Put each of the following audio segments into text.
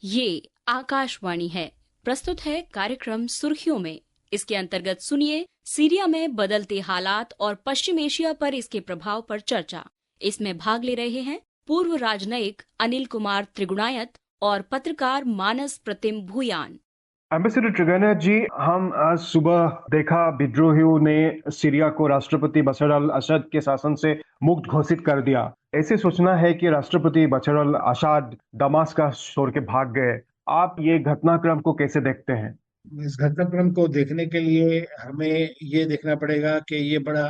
ये आकाशवाणी है। प्रस्तुत है कार्यक्रम सुर्खियों में। इसके अंतर्गत सुनिए सीरिया में बदलते हालात और पश्चिम एशिया पर इसके प्रभाव पर चर्चा। इसमें भाग ले रहे हैं पूर्व राजनयिक अनिल कुमार त्रिगुणायत और पत्रकार मानस प्रतिम भूयान। एम्बेसडर ट्रिगोनायत जी, हम आज सुबह देखा विद्रोहियों ने सीरिया को राष्ट्रपति बशर अल असद के शासन से मुक्त घोषित कर दिया। ऐसे सोचना है कि राष्ट्रपति बशर अल असद दमास्कस छोड़ के भाग गए। आप ये घटनाक्रम को कैसे देखते हैं? इस घटनाक्रम को देखने के लिए हमें ये देखना पड़ेगा कि ये बड़ा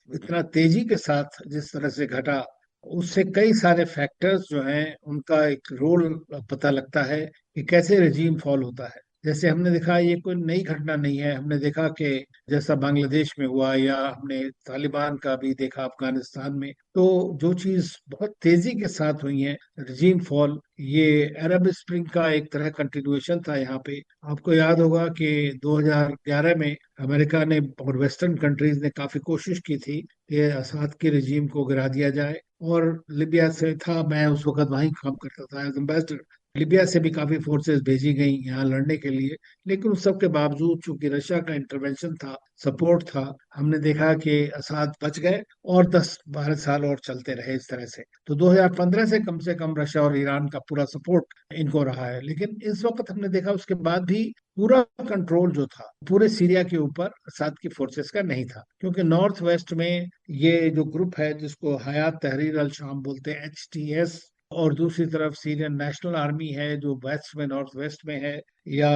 इतना तेजी के साथ जिस तरह से घटा, उससे कई सारे फैक्टर्स जो हैं उनका एक रोल पता लगता है कि कैसे रजीम फॉल होता है। जैसे हमने देखा, ये कोई नई घटना नहीं है। हमने देखा कि जैसा बांग्लादेश में हुआ, या हमने तालिबान का भी देखा अफगानिस्तान में, तो जो चीज बहुत तेजी के साथ हुई है रजीम फॉल, ये अरब स्प्रिंग का एक तरह कंटिन्यूएशन था यहाँ पे। आपको याद होगा कि 2011 में अमेरिका ने और वेस्टर्न कंट्रीज ने काफी कोशिश की थी कि असाद के रजीम को गिरा दिया जाए। और लिबिया से था, मैं उस वक्त वहीं काम करता था एज एम्बेसडर। लिबिया से भी काफी फोर्सेस भेजी गई यहाँ लड़ने के लिए, लेकिन उस सब के बावजूद चूंकि रशिया का इंटरवेंशन था, सपोर्ट था, हमने देखा कि असाद बच गए और 10-12 साल और चलते रहे इस तरह से। तो 2015 से कम रशिया और ईरान का पूरा सपोर्ट इनको रहा है। लेकिन इस वक्त हमने देखा उसके बाद भी पूरा कंट्रोल जो था पूरे सीरिया के ऊपर असाद की फोर्सेस का नहीं था, क्योंकि नॉर्थ वेस्ट में ये जो ग्रुप है जिसको हयात तहरीर अल शाम बोलते हैं, HTS, और दूसरी तरफ सीरियन नेशनल आर्मी है जो वेस्ट में, नॉर्थ वेस्ट में है, या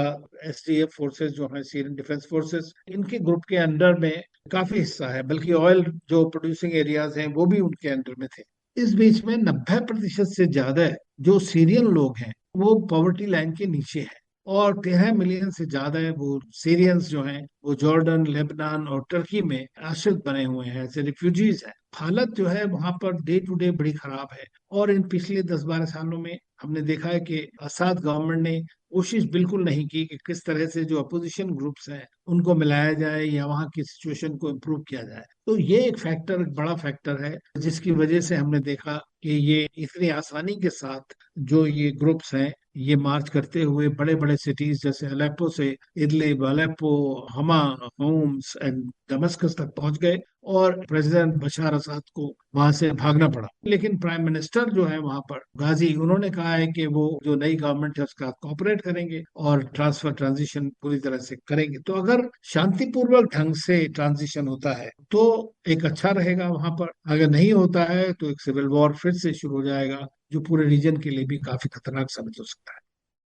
SDF फोर्सेस जो है, सीरियन डिफेंस फोर्सेस, इनके ग्रुप के अंडर में काफी हिस्सा है। बल्कि ऑयल जो प्रोड्यूसिंग एरियाज हैं वो भी उनके अंडर में थे। इस बीच में 90% से ज्यादा जो सीरियन लोग हैं वो पॉवर्टी लाइन के नीचे है, और 13 मिलियन से ज्यादा वो सीरियंस जो हैं वो जॉर्डन, लेबनान और टर्की में आश्रित बने हुए हैं, ऐसे रिफ्यूजीज हैं। हालत जो है वहां पर डे टू डे बड़ी खराब है। और इन पिछले 10-12 सालों में हमने देखा है कि असाद गवर्नमेंट ने कोशिश बिल्कुल नहीं की कि किस तरह से जो अपोजिशन ग्रुप्स हैं उनको मिलाया जाए या वहाँ की सिचुएशन को इम्प्रूव किया जाए। तो ये एक फैक्टर, एक बड़ा फैक्टर है जिसकी वजह से हमने देखा कि ये इतनी आसानी के साथ जो ये ग्रुप्स हैं ये मार्च करते हुए बड़े बड़े सिटीज जैसे अलेप्पो से इदलिब, अलेप्पो, हमा, होम्स एंड दमस्कस तक पहुंच गए, और प्रेसिडेंट बशर असद को वहां से भागना पड़ा। लेकिन प्राइम मिनिस्टर जो है वहां पर गाजी, उन्होंने कहा है कि वो जो नई गवर्नमेंट है उसका कोऑपरेट करेंगे और ट्रांजिशन पूरी तरह से करेंगे। तो अगर शांतिपूर्वक ढंग से ट्रांजिशन होता है तो एक अच्छा रहेगा वहां पर। अगर नहीं होता है तो एक सिविल वॉर फिर से शुरू हो जाएगा, जो पूरे रीजन के लिए भी काफी खतरनाक साबित हो सकता है।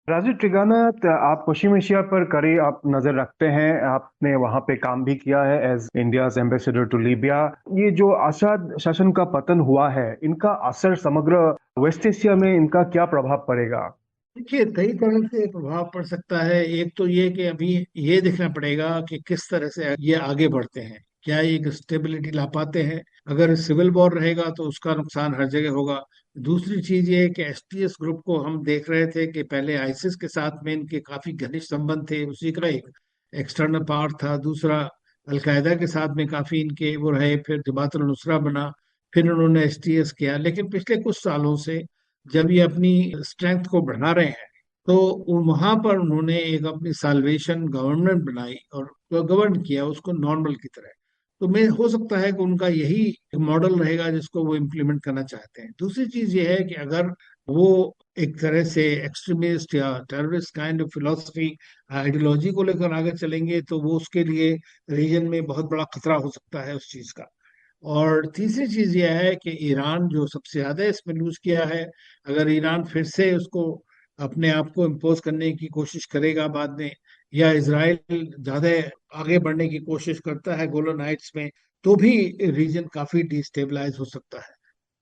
राजू ट्रिगानायत, आप पश्चिम एशिया पर कड़ी आप नजर रखते हैं। आपने वहां पे काम भी किया है as India's ambassador to Libya. ये जो असद शासन का पतन हुआ है, इनका असर समग्र वेस्ट एशिया में इनका क्या प्रभाव पड़ेगा? देखिए, कई तरह से प्रभाव पड़ सकता है। एक तो ये कि अभी ये देखना पड़ेगा कि किस तरह से ये आगे बढ़ते हैं, क्या ये एक स्टेबिलिटी ला पाते हैं। अगर सिविल वॉर रहेगा तो उसका नुकसान हर जगह होगा। दूसरी चीज ये है कि STS ग्रुप को हम देख रहे थे कि पहले आईसिस के साथ में इनके काफी घनिष्ठ संबंध थे, उसी का एक एक्सटर्नल पार्ट था। दूसरा, अलकायदा के साथ में काफी इनके वो रहे, फिर जमात उल नुसरा बना, फिर उन्होंने STS किया। लेकिन पिछले कुछ सालों से जब ये अपनी स्ट्रेंथ को बढ़ा रहे हैं तो वहां पर उन्होंने एक अपनी साल्वेशन गवर्नमेंट बनाई और गवर्न किया उसको नॉर्मल की तरह। तो मैं हो सकता है कि उनका यही मॉडल रहेगा जिसको वो इम्प्लीमेंट करना चाहते हैं। दूसरी चीज ये है कि अगर वो एक तरह से एक्सट्रीमिस्ट या terrorist kind of philosophy, ideology को लेकर आगे चलेंगे तो वो उसके लिए रीजन में बहुत बड़ा खतरा हो सकता है उस चीज का। और तीसरी चीज यह है कि ईरान जो सबसे ज्यादा इसमें लूज किया है, अगर ईरान फिर से उसको अपने आप को इम्पोज करने की कोशिश करेगा बाद में, या इसराइल ज्यादा आगे बढ़ने की कोशिश करता है गोलन हाइट्स में, तो भी रीजन काफी डिस्टेबलाइज हो सकता है।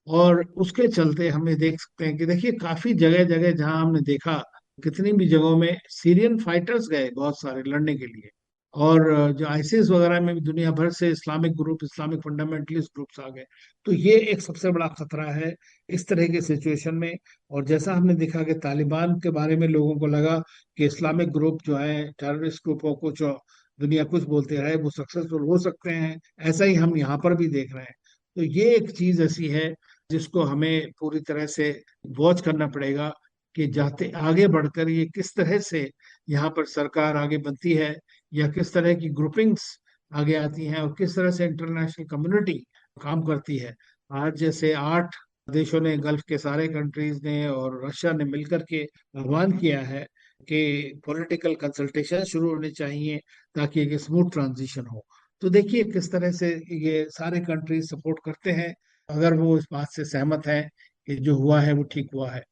और उसके चलते हमें देख सकते हैं कि देखिए काफी जगह जगह जहां हमने देखा, कितनी भी जगहों में सीरियन फाइटर्स गए बहुत सारे लड़ने के लिए। और जो आईसिस वगैरह में भी दुनिया भर से Islamic group, Islamic fundamentalist groups आ गए। तो ये एक सबसे बड़ा खतरा है इस तरह की सिचुएशन में। और जैसा हमने देखा कि तालिबान के बारे में लोगों को लगा कि इस्लामिक ग्रुप जो है, टेररिस्ट ग्रुपों को जो दुनिया कुछ बोलते रहे, वो सक्सेसफुल हो सकते हैं, ऐसा ही हम यहाँ पर भी देख रहे हैं। तो ये एक चीज ऐसी है जिसको हमें पूरी तरह से वॉच करना पड़ेगा कि जाते आगे बढ़कर ये किस तरह से यहाँ पर सरकार आगे बनती है, या किस तरह की ग्रुपिंग्स आगे आती हैं, और किस तरह से इंटरनेशनल कम्युनिटी काम करती है। आज जैसे 8 देशों ने, गल्फ के सारे कंट्रीज ने और रशिया ने मिलकर के आह्वान किया है कि पॉलिटिकल कंसल्टेशन शुरू होने चाहिए ताकि एक स्मूथ ट्रांजिशन हो। तो देखिए किस तरह से ये सारे कंट्रीज सपोर्ट करते हैं, अगर वो इस बात से सहमत हैं कि जो हुआ है वो ठीक हुआ है।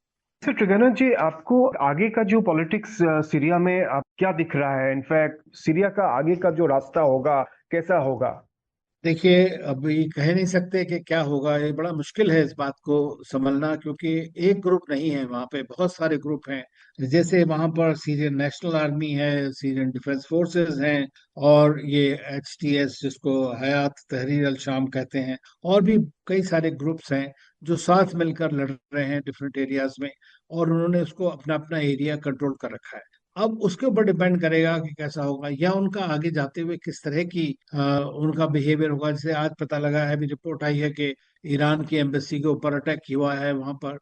सर ट्रिगना जी, आपको आगे का जो पॉलिटिक्स सीरिया में आप क्या दिख रहा है? इनफैक्ट सीरिया का आगे का जो रास्ता होगा कैसा होगा? देखिए, अब ये कह नहीं सकते कि क्या होगा, ये बड़ा मुश्किल है इस बात को समझना, क्योंकि एक ग्रुप नहीं है वहाँ पे, बहुत सारे ग्रुप हैं। जैसे वहाँ पर सीरियन नेशनल आर्मी है, सीरियन डिफेंस फोर्सेस हैं, और ये HTS जिसको हयात तहरीर अल शाम कहते हैं, और भी कई सारे ग्रुप्स हैं जो साथ मिलकर लड़ रहे हैं डिफरेंट एरियाज में, और उन्होंने उसको अपना अपना एरिया कंट्रोल कर रखा है। अब उसके ऊपर डिपेंड करेगा कि कैसा होगा, या उनका आगे जाते हुए किस तरह की उनका बिहेवियर होगा। जैसे आज पता लगा है, अभी रिपोर्ट आई है कि ईरान की एम्बेसी के ऊपर अटैक हुआ है वहां पर।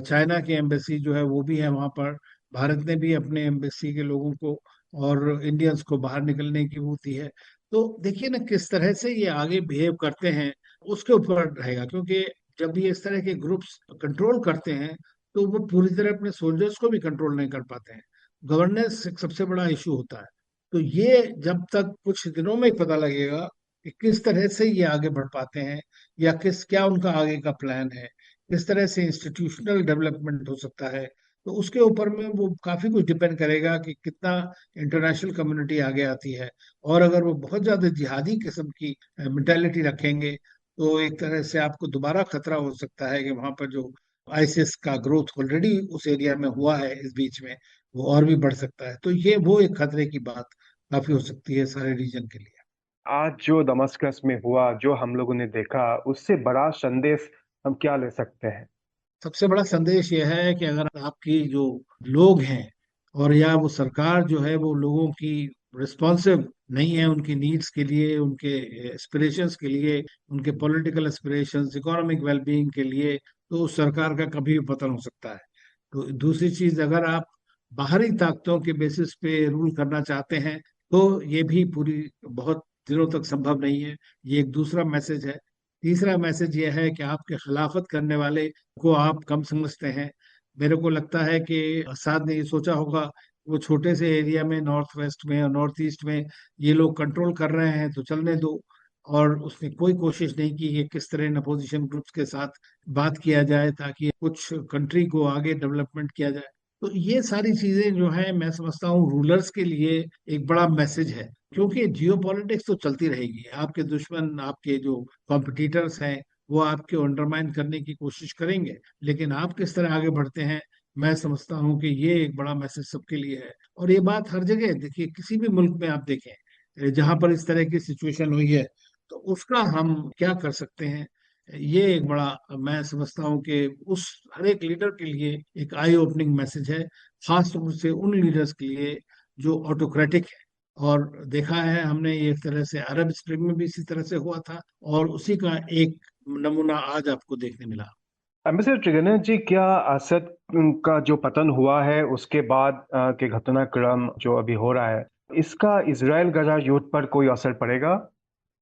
चाइना की एम्बेसी जो है वो भी है वहां पर। भारत ने भी अपने एम्बेसी के लोगों को और इंडियंस को बाहर निकलने की वो दी है। तो देखिए ना किस तरह से ये आगे बिहेव करते हैं, उसके ऊपर रहेगा, क्योंकि जब भी इस तरह के ग्रुप्स कंट्रोल करते हैं तो वो पूरी तरह अपने सोल्जर्स को भी कंट्रोल नहीं कर पाते हैं। गवर्नेंस एक सबसे बड़ा इशू होता है। तो ये जब तक कुछ दिनों में ही पता लगेगा कि किस तरह से ये आगे बढ़ पाते हैं, या क्या उनका आगे का प्लान है, किस तरह से इंस्टीट्यूशनल डेवलपमेंट हो सकता है। तो उसके ऊपर में वो काफी कुछ डिपेंड करेगा कि कितना इंटरनेशनल कम्युनिटी आगे आती है। और अगर वो बहुत ज्यादा जिहादी किस्म की मेंटेलिटी रखेंगे तो एक तरह से आपको दोबारा खतरा हो सकता है कि वहां पर जो आईसिस का ग्रोथ ऑलरेडी उस एरिया में हुआ है इस बीच में, वो और भी बढ़ सकता है। तो ये वो एक खतरे की बात काफी हो सकती है सारे रीजन के लिए। आज जो दमस्कस में हुआ, जो हम लोगों ने देखा, उससे बड़ा संदेश हम क्या ले सकते हैं? सबसे बड़ा संदेश यह है कि अगर आपकी जो लोग हैं, और या वो सरकार जो है वो लोगों की रिस्पॉन्सिव नहीं है उनकी नीड्स के लिए, उनके एस्पिरेशंस के लिए, उनके पॉलिटिकल एस्पिरेशंस, इकोनॉमिक वेलबीइंग के लिए, तो उस सरकार का कभी भी पतन हो सकता है। तो दूसरी चीज, अगर आप बाहरी ताकतों के बेसिस पे रूल करना चाहते हैं तो ये भी पूरी बहुत दिनों तक संभव नहीं है। ये एक दूसरा मैसेज है। तीसरा मैसेज ये है कि आपके खिलाफत करने वाले को आप कम समझते हैं। मेरे को लगता है कि असाद ने ये सोचा होगा, वो छोटे से एरिया में नॉर्थ वेस्ट में और नॉर्थ ईस्ट में ये लोग कंट्रोल कर रहे हैं तो चलने दो। और उसने कोई कोशिश नहीं की कि किस तरह अपोजिशन ग्रुप्स के साथ बात किया जाए ताकि कुछ कंट्री को आगे डेवलपमेंट किया जाए। तो ये सारी चीजें जो है मैं समझता हूँ रूलर्स के लिए एक बड़ा मैसेज है, क्योंकि जियो पॉलिटिक्स तो चलती रहेगी। आपके दुश्मन, आपके जो कॉम्पिटिटर्स हैं, वो आपके अंडरमाइन करने की कोशिश करेंगे, लेकिन आप किस तरह आगे बढ़ते हैं, मैं समझता हूँ कि ये एक बड़ा मैसेज सबके लिए है। और ये बात हर जगह देखिए, किसी भी मुल्क में आप देखें जहां पर इस तरह की सिचुएशन हुई है, तो उसका हम क्या कर सकते हैं, ये एक बड़ा, मैं समझता हूँ कि उस हर एक लीडर के लिए एक आई ओपनिंग मैसेज है, खास तौर से उन लीडर्स के लिए जो ऑटोक्रेटिक है। और देखा है हमने ये एक तरह से अरब स्प्रिंग में भी इसी तरह से हुआ था, और उसी का एक नमूना आज आपको देखने मिला। एम्बेसडर ट्रिगना जी, क्या असद का जो पतन हुआ है उसके बाद के घटनाक्रम जो अभी हो रहा है, इसका इजराइल गजा युद्ध पर कोई असर पड़ेगा?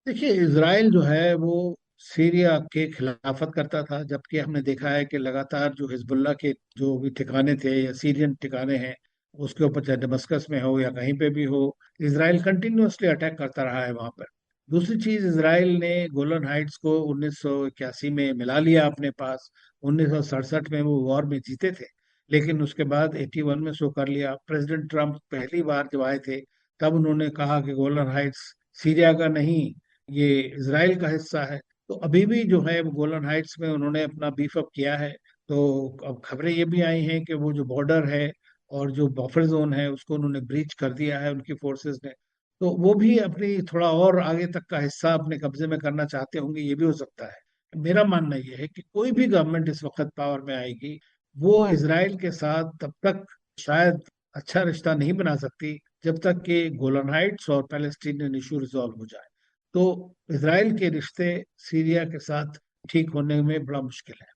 देखिए, इसराइल जो है वो सीरिया के खिलाफत करता था, जबकि हमने देखा है कि लगातार जो हिजबुल्लाह के जो भी ठिकाने थे या सीरियन ठिकाने हैं, उसके ऊपर चाहे दमस्कस में हो या कहीं पे भी हो, इसराइल कंटिन्यूअसली अटैक करता रहा है वहां पर। दूसरी चीज, इसराइल ने गोलन हाइट्स को 1981 में मिला लिया अपने पास। 1967 में वो वॉर में जीते थे, लेकिन उसके बाद 81 में सो कर लिया। प्रेसिडेंट ट्रम्प पहली बार जब आए थे तब उन्होंने कहा कि गोलन हाइट्स सीरिया का नहीं, ये इसराइल का हिस्सा है। तो अभी भी जो है वो गोलन हाइट्स में उन्होंने अपना बीफ अप किया है। तो अब खबरें ये भी आई हैं कि वो जो बॉर्डर है और जो बफर जोन है उसको उन्होंने ब्रीच कर दिया है उनकी फोर्सेस ने। तो वो भी अपनी थोड़ा और आगे तक का हिस्सा अपने कब्जे में करना चाहते होंगे, ये भी हो सकता है। मेरा मानना ये है कि कोई भी गवर्नमेंट इस वक्त पावर में आएगी, वो इसराइल के साथ तब तक शायद अच्छा रिश्ता नहीं बना सकती जब तक कि गोलन हाइट्स और पैलेस्टीनियन इशू रिजॉल्व हो जाए। तो इसराइल के रिश्ते सीरिया के साथ ठीक होने में बड़ा मुश्किल है।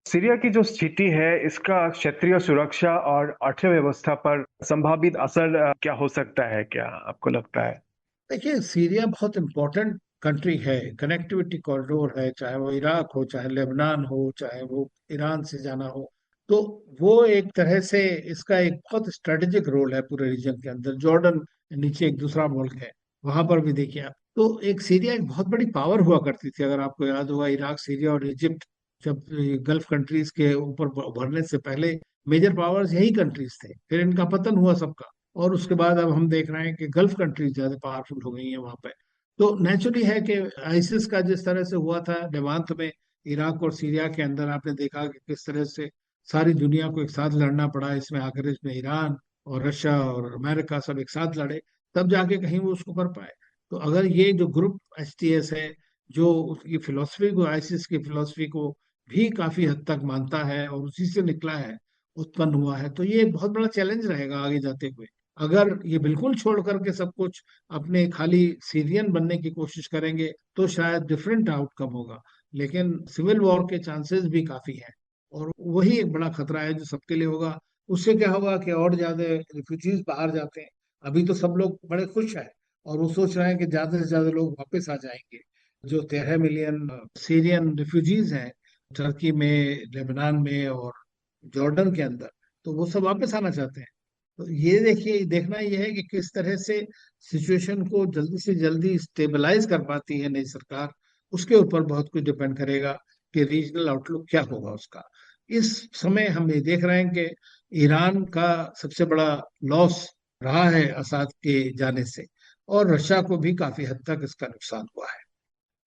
सीरिया की जो स्थिति है, इसका क्षेत्रीय सुरक्षा और अर्थव्यवस्था पर संभावित असर क्या हो सकता है, क्या आपको लगता है? देखिए, सीरिया बहुत इम्पोर्टेंट कंट्री है, कनेक्टिविटी कॉरिडोर है, चाहे वो इराक हो, चाहे लेबनान हो, चाहे वो ईरान से जाना हो। तो वो एक तरह से इसका एक बहुत स्ट्रेटेजिक रोल है पूरे रीजन के अंदर। जॉर्डन नीचे एक दूसरा मुल्क है, वहां पर भी देखिए आप। तो एक सीरिया एक बहुत बड़ी पावर हुआ करती थी, अगर आपको याद होगा, इराक, सीरिया और इजिप्ट जब गल्फ कंट्रीज के ऊपर उभरने से पहले मेजर पावर्स यही कंट्रीज थे। फिर इनका पतन हुआ सबका, और उसके बाद अब हम देख रहे हैं कि गल्फ कंट्रीज ज्यादा पावरफुल हो गई हैं वहां पे। तो नेचुरली है कि आईसिस का जिस तरह से हुआ था लेवांत में, इराक और सीरिया के अंदर, आपने देखा कि किस तरह से सारी दुनिया को एक साथ लड़ना पड़ा। इसमें आखिर इसमें ईरान और रशिया और अमेरिका सब एक साथ लड़े, तब जाके कहीं वो उसको कर पाए। तो अगर ये जो ग्रुप एचटीएस है, जो उसकी फिलोसफी को, आईसिस की फिलोसफी को भी काफी हद तक मानता है और उसी से निकला है, उत्पन्न हुआ है, तो ये एक बहुत बड़ा चैलेंज रहेगा आगे जाते हुए। अगर ये बिल्कुल छोड़ करके सब कुछ अपने खाली सीरियन बनने की कोशिश करेंगे तो शायद डिफरेंट आउटकम होगा, लेकिन सिविल वॉर के चांसेस भी काफी हैं। और वही एक बड़ा खतरा है जो सबके लिए होगा। उससे क्या होगा कि और ज्यादा रिफ्यूजीज बाहर जाते हैं। अभी तो सब लोग बड़े खुश हैं और वो सोच रहे हैं कि ज्यादा से ज्यादा लोग वापस आ जाएंगे। जो 13 मिलियन सीरियन रिफ्यूजीज हैं टर्की में, लेबनान में और जॉर्डन के अंदर, तो वो सब वापस आना चाहते हैं। तो ये देखिए, देखना ये है कि किस तरह से सिचुएशन को जल्दी से जल्दी स्टेबलाइज कर पाती है नई सरकार। उसके ऊपर बहुत कुछ डिपेंड करेगा कि रीजनल आउटलुक क्या होगा उसका। इस समय हम ये देख रहे हैं कि ईरान का सबसे बड़ा लॉस रहा है असाद के जाने से, और रशिया को भी काफी हद तक इसका नुकसान हुआ है।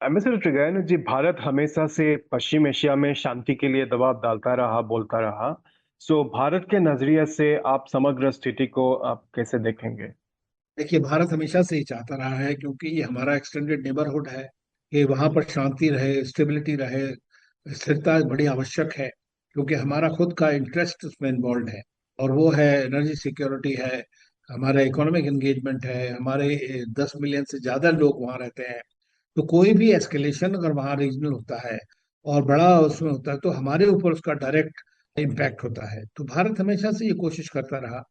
एम्बेसडर ट्रिगैन जी, भारत हमेशा से पश्चिम एशिया में शांति के लिए दबाव डालता रहा, बोलता रहा। सो भारत के नजरिए से आप समग्र स्थिति को आप कैसे देखेंगे? देखिए, भारत हमेशा से ही चाहता रहा है, क्योंकि ये हमारा एक्सटेंडेड नेबरहुड है, कि वहां पर शांति रहे, स्टेबिलिटी रहे, स्थिरता बड़ी आवश्यक है। क्योंकि हमारा खुद का इंटरेस्ट उसमें इन्वॉल्व है, और वो है एनर्जी सिक्योरिटी है, हमारा इकोनॉमिक एंगेजमेंट है, हमारे 10 मिलियन से ज्यादा लोग वहाँ रहते हैं। तो कोई भी एस्केलेशन अगर वहाँ रीजनल होता है और बड़ा उसमें होता है, तो हमारे ऊपर उसका डायरेक्ट इम्पैक्ट होता है। तो भारत हमेशा से ये कोशिश करता रहा।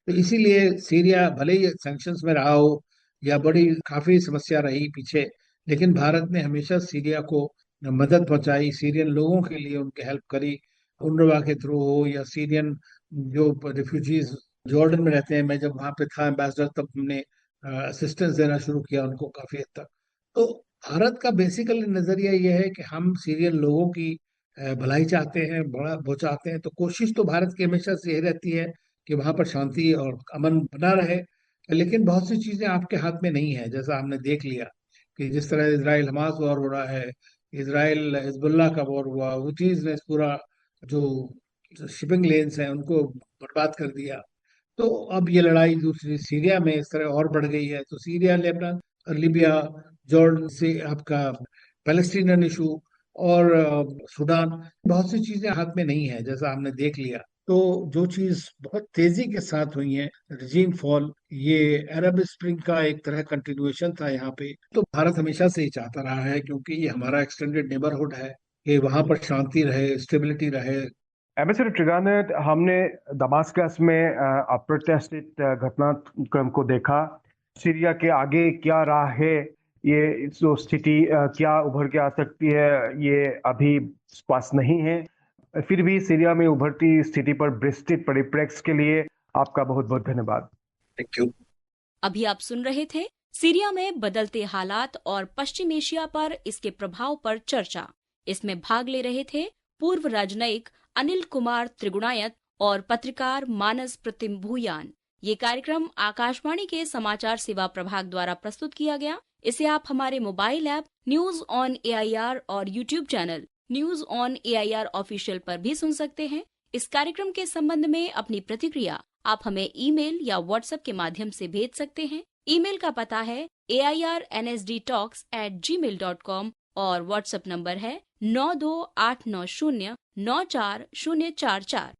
तो इसीलिए सीरिया भले ही सैंक्शंस में रहा हो या बड़ी काफी समस्या रही पीछे, लेकिन भारत ने हमेशा सीरिया को मदद पहुंचाई, सीरियन लोगों के लिए उनकी हेल्प करी। उनरवा के थ्रू हो या सीरियन जो रिफ्यूजीज जॉर्डन में रहते हैं, मैं जब वहां पे था एम्बेसडर, तब हमने असिस्टेंस देना शुरू किया उनको काफी हद तक। तो भारत का बेसिकली नजरिया ये है कि हम सीरियन लोगों की भलाई चाहते हैं, बड़ा वो चाहते हैं। तो कोशिश तो भारत की हमेशा से यही रहती है कि वहां पर शांति और अमन बना रहे। लेकिन बहुत सी चीजें आपके हाथ में नहीं है, जैसा हमने देख लिया कि जिस तरह इसराइल हमास वॉर हो रहा है, इसराइल हिजबुल्लाह का वॉर हुआ, हुतीज ने पूरा जो शिपिंग लेन्स हैं उनको बर्बाद कर दिया। तो अब ये लड़ाई दूसरी सीरिया में इस तरह और बढ़ गई है। तो सीरिया, लेबनान और लीबिया, जॉर्डन से आपका पैलेस्टीनियन इशू, और सूडान, बहुत सी चीजें हाथ में नहीं है, जैसा हमने देख लिया। तो जो चीज बहुत तेजी के साथ हुई है, रजीम फॉल, ये अरब स्प्रिंग का एक तरह कंटिन्यूएशन था यहाँ पे। तो भारत हमेशा से ही चाहता रहा है, क्योंकि ये हमारा एक्सटेंडेड नेबरहुड है, कि वहां पर शांति रहे, स्टेबिलिटी रहे। एम्बेसडर ट्रिगैन, हमने दमास्कस में अप्रत्याशित घटनाक्रम को देखा। सीरिया के आगे क्या राह है, ये जो स्थिति क्या उभर के आ सकती है, ये अभी स्पष्ट नहीं है। फिर भी सीरिया में उभरती स्थिति पर विस्तृत परिप्रेक्ष्य के लिए आपका बहुत बहुत धन्यवाद। Thank you. अभी आप सुन रहे थे सीरिया में बदलते हालात और पश्चिम एशिया पर इसके प्रभाव पर चर्चा। इसमें भाग ले रहे थे पूर्व राजनयिक अनिल कुमार त्रिगुणायत और पत्रकार मानस प्रतिम भूयान। ये कार्यक्रम आकाशवाणी के समाचार सेवा प्रभाग द्वारा प्रस्तुत किया गया। इसे आप हमारे mobile app news on AIR और YouTube channel news on AIR official पर भी सुन सकते हैं। इस कार्यक्रम के संबंध में अपनी प्रतिक्रिया आप हमें ईमेल या व्हाट्सएप के माध्यम से भेज सकते हैं। ईमेल का पता है airnsdtalks@gmail.com और व्हाट्सएप नंबर है 9289094044।